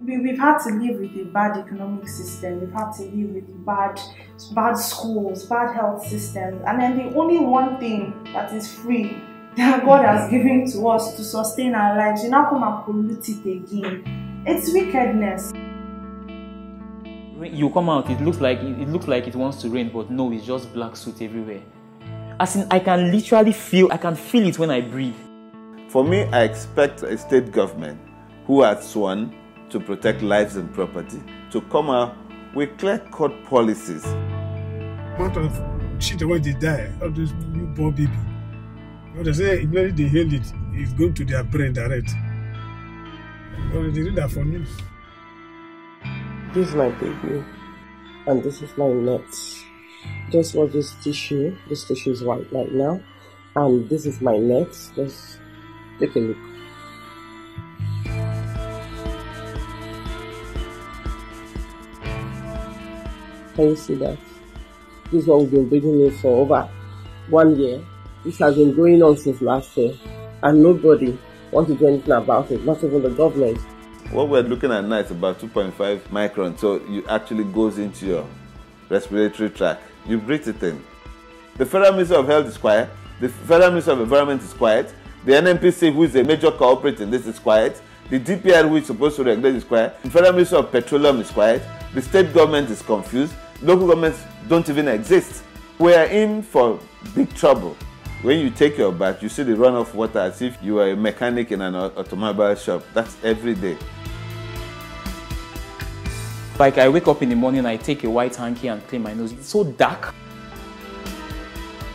we've had to live with a bad economic system, we've had to live with bad schools, bad health systems, and then the only one thing that is free that God has given to us to sustain our lives, you now come and pollute it again. It's wickedness. You come out, it looks like it wants to rain, but no, it's just black soot everywhere. As in, I can feel it when I breathe. For me, I expect a state government who has sworn to protect lives and property to come out with clear-cut policies. Amount of shit when they die, all those newborn baby. You know, they say immediately they hail it, it's going to their brain direct. Well, they read that for news. This is my baby, and this is my net. Just watch this tissue. This tissue is white right now, and this is my net. Let's take a look. Can you see that? This is what we've been breeding in for over 1 year. This has been going on since last year, and nobody wants to do anything about it, not even the government. What we're looking at now is about 2.5 microns, so it actually goes into your respiratory tract. You breathe it in. The Federal Ministry of Health is quiet. The Federal Ministry of Environment is quiet. The NNPC, who is a major culprit in this, is quiet. The DPR, who is supposed to regulate, is quiet. The Federal Ministry of Petroleum is quiet. The state government is confused. Local governments don't even exist. We are in for big trouble. When you take your bath, you see the runoff water as if you are a mechanic in an automobile shop. That's every day. Like, I wake up in the morning, I take a white hanky and clean my nose. It's so dark.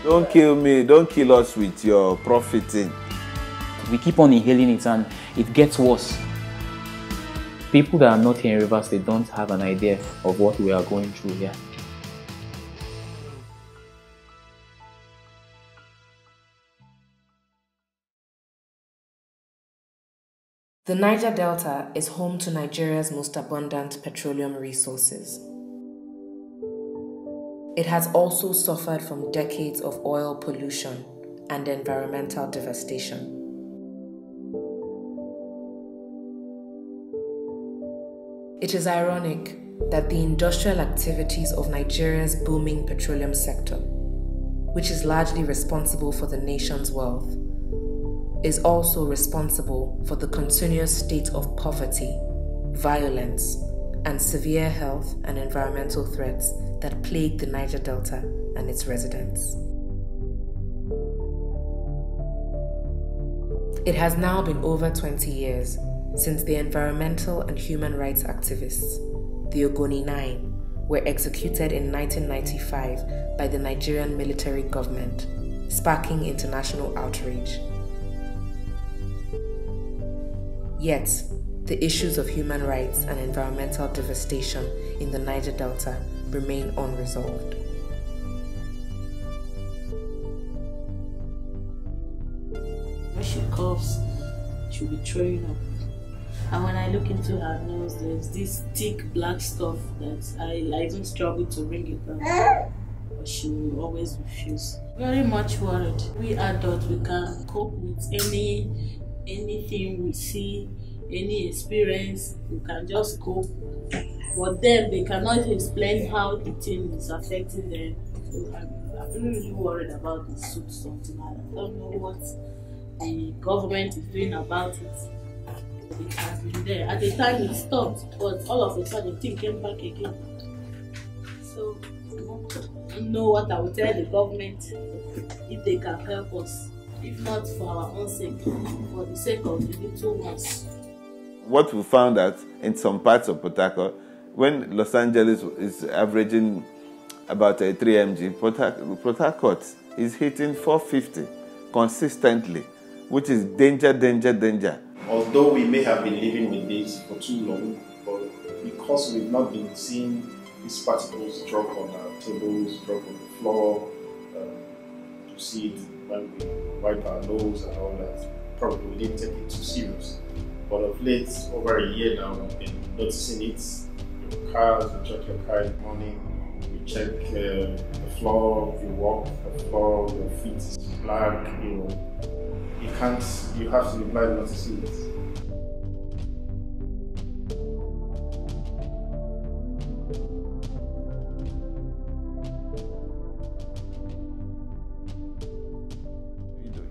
Don't kill me, don't kill us with your profiting. We keep on inhaling it and it gets worse. People that are not here in Rivers, they don't have an idea of what we are going through here. The Niger Delta is home to Nigeria's most abundant petroleum resources. It has also suffered from decades of oil pollution and environmental devastation. It is ironic that the industrial activities of Nigeria's booming petroleum sector, which is largely responsible for the nation's wealth, is also responsible for the continuous state of poverty, violence, and severe health and environmental threats that plague the Niger Delta and its residents. It has now been over 20 years since the environmental and human rights activists, the Ogoni 9, were executed in 1995 by the Nigerian military government, sparking international outrage. Yet, the issues of human rights and environmental devastation in the Niger Delta remain unresolved. When she coughs, she'll be throwing up. And when I look into her nose, there's this thick black stuff that I even struggle to bring it down. But she will always refuse. Very much worried. We adults, we can cope with anything we see, any experience, we can just cope. But them, they cannot explain how the thing is affecting them. So I'm really worried about the Soot something. I don't know what the government is doing about it. It has been there. At the time it stopped, but all of a sudden the thing came back again. So I don't know what I would tell the government if they can help us. If not for our own sake, for the sake of the little ones. What we found out in some parts of Port Harcourt, when Los Angeles is averaging about a 3 mg, Port Harcourt is hitting 450 consistently, which is danger, danger, danger. Although we may have been living with this for too long, but because we've not been seeing these particles drop on our tables, drop on the floor, to see it when we wipe our nose and all that, probably we didn't take it too serious. But of late, over a year now, we've been noticing it. Your cars, you check your car in the morning, you check the floor, you walk the floor, your feet is black, you have to be blind not to see it.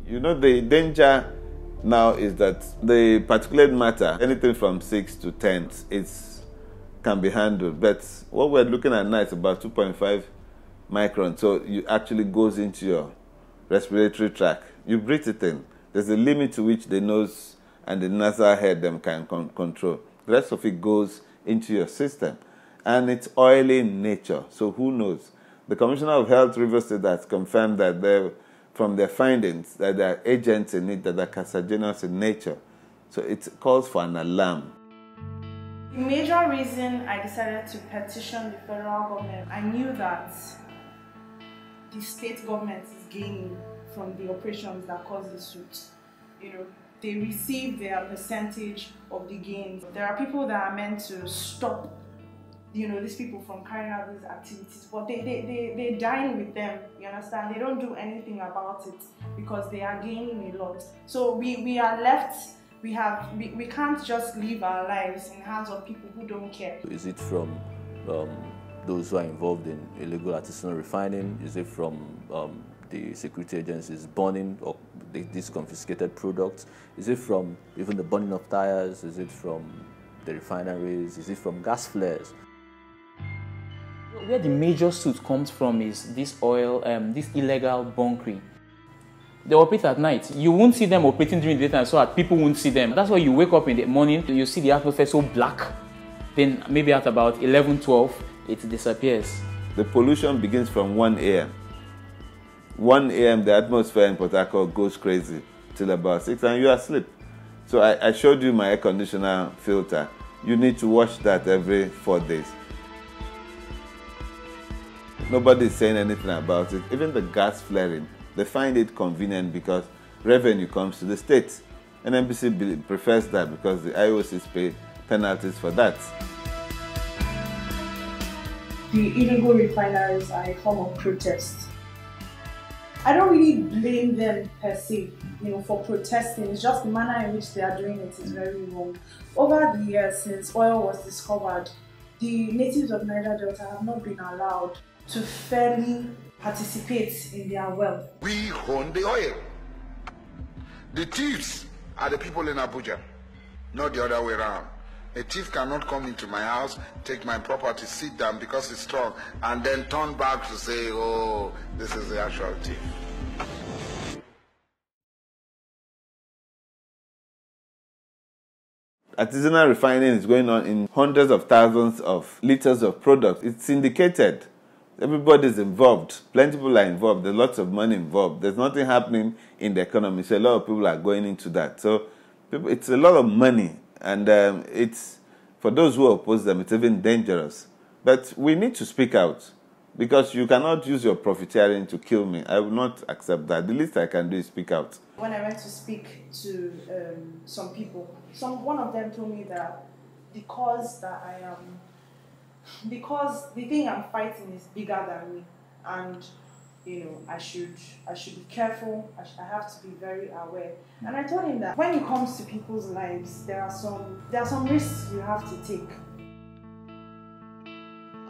You know, the danger now is that the particulate matter, anything from 6 to 10, can be handled. But what we're looking at now is about 2.5 microns. So it actually goes into your respiratory tract. You breathe it in. There's a limit to which the nose and the nasal head can control. The rest of it goes into your system. And it's oily in nature, so who knows? The Commissioner of Health Rivers State has confirmed that from their findings that there are agents in it that are carcinogenous in nature. So it calls for an alarm. The major reason I decided to petition the federal government, I knew that the state government is gaining from the operations that cause the Soot. You know, they receive their percentage of the gains. There are people that are meant to stop, you know, these people from carrying out these activities, but they dine with them, you understand? They don't do anything about it because they are gaining a lot. So we are left, we can't just live our lives in the hands of people who don't care. Is it from those who are involved in illegal artisanal refining? Is it from the security agencies burning or these confiscated products? Is it from even the burning of tires? Is it from the refineries? Is it from gas flares? Where the major soot comes from is this oil, this illegal bunkering. They operate at night. You won't see them operating during the daytime so that people won't see them. That's why you wake up in the morning, you see the atmosphere so black. Then maybe at about 11, 12, it disappears. The pollution begins from 1 a.m. 1 a.m. the atmosphere in Port Harcourt goes crazy till about 6 and you are asleep. So I showed you my air conditioner filter. You need to wash that every 4 days. Nobody is saying anything about it. Even the gas flaring, they find it convenient because revenue comes to the state. NNPC prefers that because the IOCs pay penalties for that. The illegal refineries are a form of protest. I don't really blame them per se, you know, for protesting. It's just the manner in which they are doing it is very wrong. Over the years since oil was discovered, the natives of Niger Delta have not been allowed to fairly participate in their wealth. We own the oil. The thieves are the people in Abuja, not the other way around. A thief cannot come into my house, take my property, sit down because it's strong, and then turn back to say, oh, this is the actual thief. Artisanal refining is going on in hundreds of thousands of liters of product. It's syndicated. Everybody's involved. Plenty of people are involved. There's lots of money involved. There's nothing happening in the economy. So a lot of people are going into that. So it's a lot of money. And it's, for those who oppose them, it's even dangerous. But we need to speak out because you cannot use your profiteering to kill me. I will not accept that. The least I can do is speak out. When I went to speak to some people, one of them told me that because the thing I'm fighting is bigger than me, and you know I should be careful. I have to be very aware. And I told him that when it comes to people's lives, there are some risks you have to take.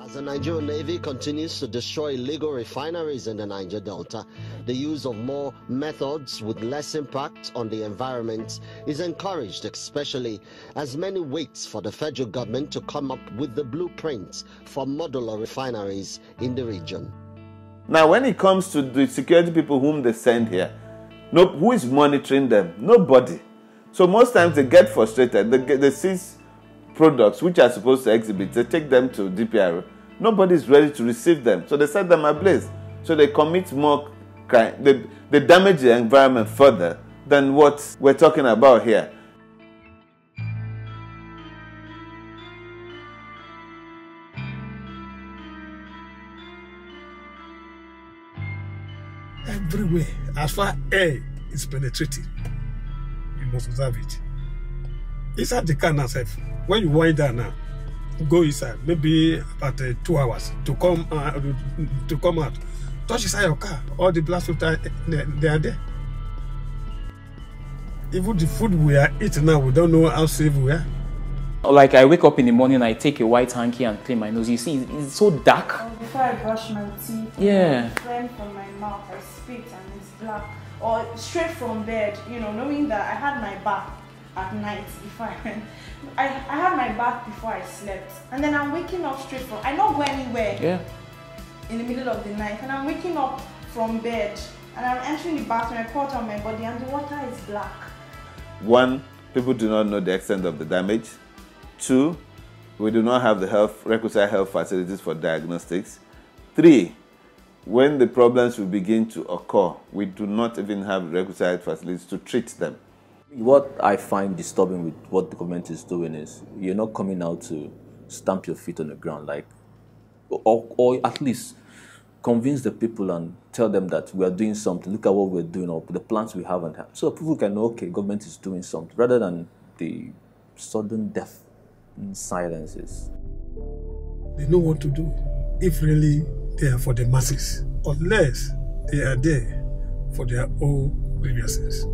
As the Nigerian Navy continues to destroy illegal refineries in the Niger Delta, the use of more methods with less impact on the environment is encouraged, especially as many wait for the federal government to come up with the blueprints for modular refineries in the region. Now, when it comes to the security people whom they send here, who is monitoring them? Nobody. So most times they get frustrated. They seize products which are supposed to exhibit. They take them to DPRO. Nobody is ready to receive them. So they set them ablaze. So they commit more crime. They damage the environment further than what we're talking about here. Everywhere, as far as air is penetrating, you must observe it. Inside the car now, when you wind down now, go inside, maybe about 2 hours to come out. Touch inside your car, all the blast filter, they are there. Even the food we are eating now, we don't know how safe we are. Like I wake up in the morning, I take a white hanky and clean my nose. You see, it's so dark. Or before I brush my teeth, Yeah. it's phlegm from my mouth, I spit and it's black. Or straight from bed, you know, knowing that I had my bath at night before I went. I had my bath before I slept. And then I'm waking up straight from, I don't go anywhere. Yeah. In the middle of the night. And I'm waking up from bed. And I'm entering the bathroom, I pour it on my body and the water is black. One, people do not know the extent of the damage. Two, we do not have the requisite health facilities for diagnostics. Three, when the problems will begin to occur, we do not even have requisite facilities to treat them. What I find disturbing with what the government is doing is you're not coming out to stamp your feet on the ground, like, or at least convince the people and tell them that we are doing something. Look at what we're doing, or the plans we have, and so people can know, okay, government is doing something, rather than the sudden death and silences. They know what to do if really they are for the masses, unless they are there for their own grievances.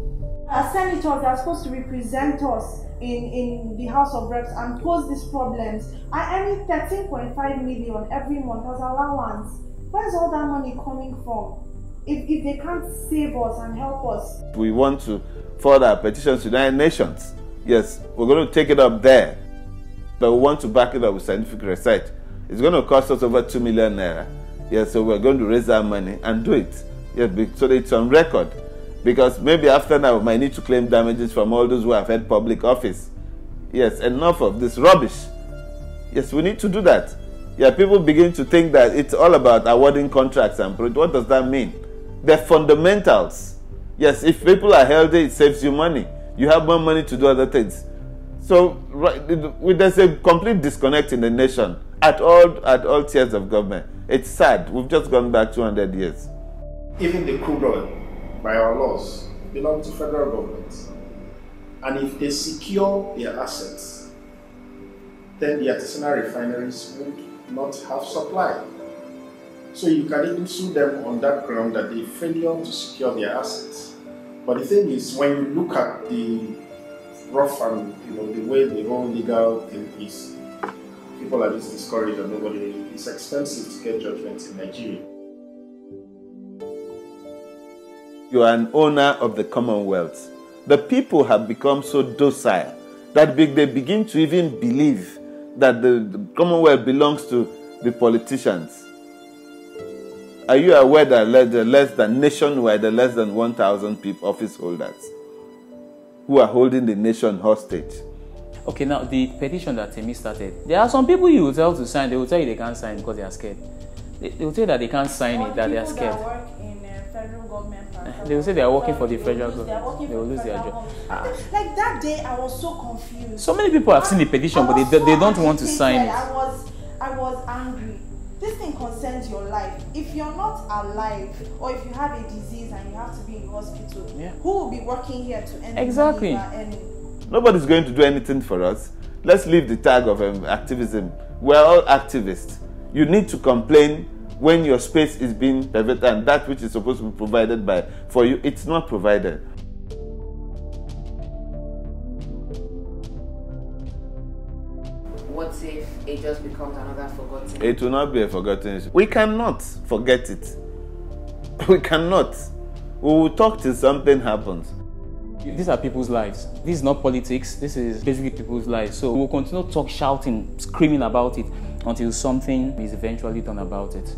As senators, they are supposed to represent us in the House of Reps and pose these problems. I earn 13.5 million every month as allowance. Where's all that money coming from? If they can't save us and help us. We want to forward our petitions to the United Nations. Yes, we're going to take it up there. But we want to back it up with scientific research. It's going to cost us over 2 million naira. Yes, so we're going to raise our money and do it. Yes, so that it's on record. Because maybe after now we might need to claim damages from all those who have had public office. Yes, enough of this rubbish. Yes, we need to do that. Yeah, people begin to think that it's all about awarding contracts and what does that mean? They're fundamentals. Yes, if people are healthy, it saves you money. You have more money to do other things. So there's a complete disconnect in the nation at all tiers of government. It's sad. We've just gone back 200 years. Even the crude oil, by our laws, belong to federal government. And if they secure their assets, then the artisanal refineries would not have supply. So you can even sue them on that ground that they failure to secure their assets. But the thing is, when you look at the rough and the way the whole legal thing is, people are just discouraged and nobody really. It's expensive to get judgments in Nigeria. You are an owner of the Commonwealth. The people have become so docile that they begin to even believe that the Commonwealth belongs to the politicians. Are you aware that nationwide, there are less than 1,000 people, office holders, who are holding the nation hostage? Okay, now the petition that Temi started, there are some people you will tell to sign, they will tell you they can't sign because they are scared. They will tell you that they can't sign it, that they are scared. That work in federal government. They will say they are working for the federal government. They will lose their job. Like that day, I was so confused. So many people have seen the petition, but they don't want to sign it. I was angry. This thing concerns your life. If you're not alive, or if you have a disease and you have to be in hospital, who will be working here to end exactly? Nobody's going to do anything for us. Let's leave the tag of activism. We're all activists. You need to complain when your space is being perverted and that which is supposed to be provided for you, it's not provided. What if it just becomes another forgotten? It will not be a forgotten issue. We cannot forget it. We cannot. We will talk till something happens. These are people's lives. This is not politics. This is basically people's lives. So we'll continue to talk, shouting, screaming about it until something is eventually done about it.